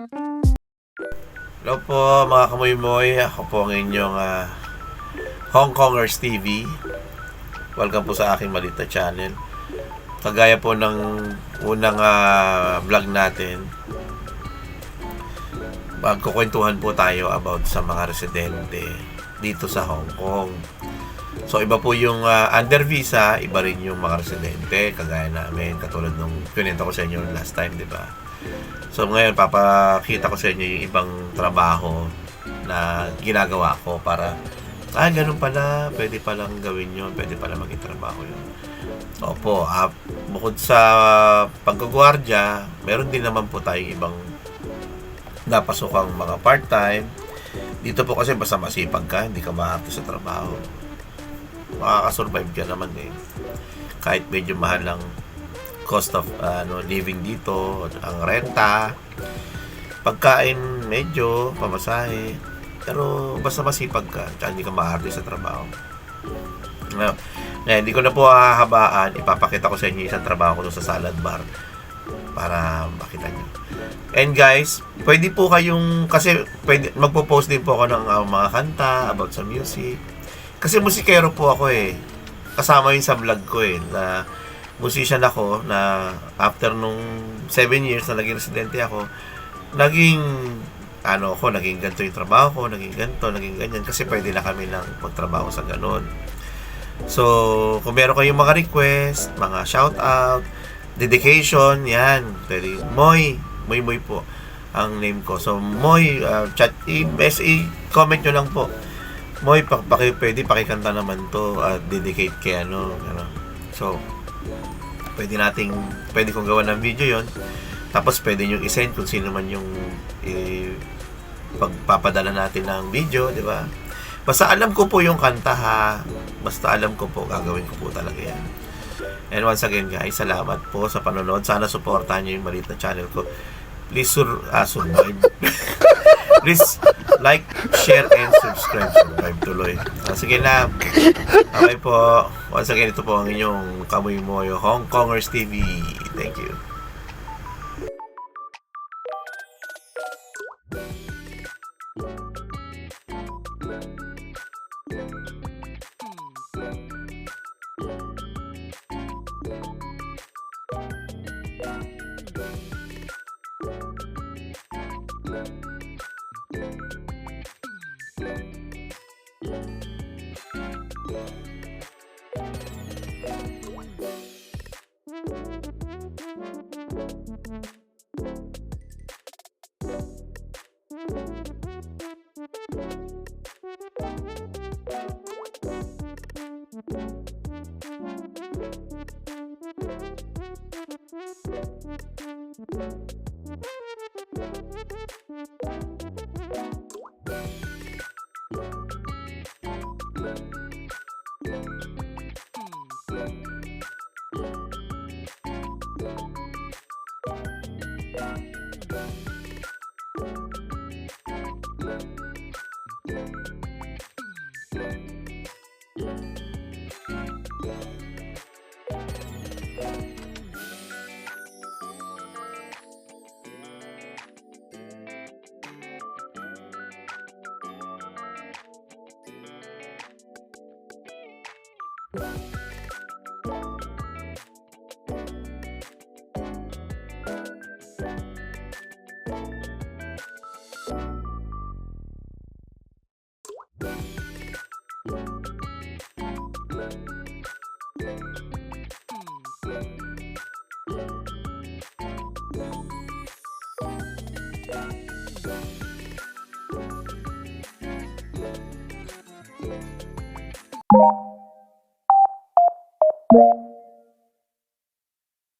Hello po mga kamoy-moy, ako po ang inyong Hong Kongers TV. Welcome po sa aking maliit na channel. Kagaya po ng unang vlog natin, magkukwentuhan po tayo about sa mga residente dito sa Hong Kong. So iba po yung under visa, iba rin yung mga residente kagaya namin, katulad nung pinenta ko sa inyo last time, di ba? So ngayon papakita ko sa inyo yung ibang trabaho na ginagawa ko para ganun pala, pwede palang gawin yun, pwede pala maging trabaho yun. Opo, bukod sa pagkagwardya, meron din naman po tayong ibang napasokang mga part-time. Dito po kasi basta masipag ka, hindi ka mahati sa trabaho, makakasurvive ka naman eh. Kahit medyo mahal lang cost of living dito, ang renta, pagkain, medyo pamasahe, pero basta masipag ka, tsaka hindi ka mahati sa trabaho. Hindi ko na po hahabaan, ipapakita ko sa inyo isang trabaho ko sa salad bar para makita nyo. And guys, pwede po kayong, kasi pwede, magpo-post din po ako ng mga kanta about sa music, kasi musikero po ako eh, kasama yun sa vlog ko eh, na musician ako, na after nung 7 years na naging residente ako, naging naging ganito yung trabaho ko, naging ganito, naging ganyan, kasi pwede na kami lang magtrabaho sa ganun. So kung meron kayong mga request, mga shout out, dedication, yan, pwede. Moy po ang name ko. So Moy, chat, comment nyo lang po, Moy, pwede pakikanta naman to, dedicate kay So pwede kong gawa ng video yon, tapos pwede nyo isend kung sino man yung pagpapadala natin ng video, di ba? Basta alam ko po yung kanta ha, basta alam ko po, gagawin ko po talaga yan. And once again guys, salamat po sa panonood. Sana supportahan nyo yung maliit na channel ko. Please subscribe. Please like, share, and subscribe. Subscribe tuloy. Sige na. Okay po. Once again, ito po ang inyong Kamoy Moyo Hong Kongers TV. Thank you.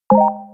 You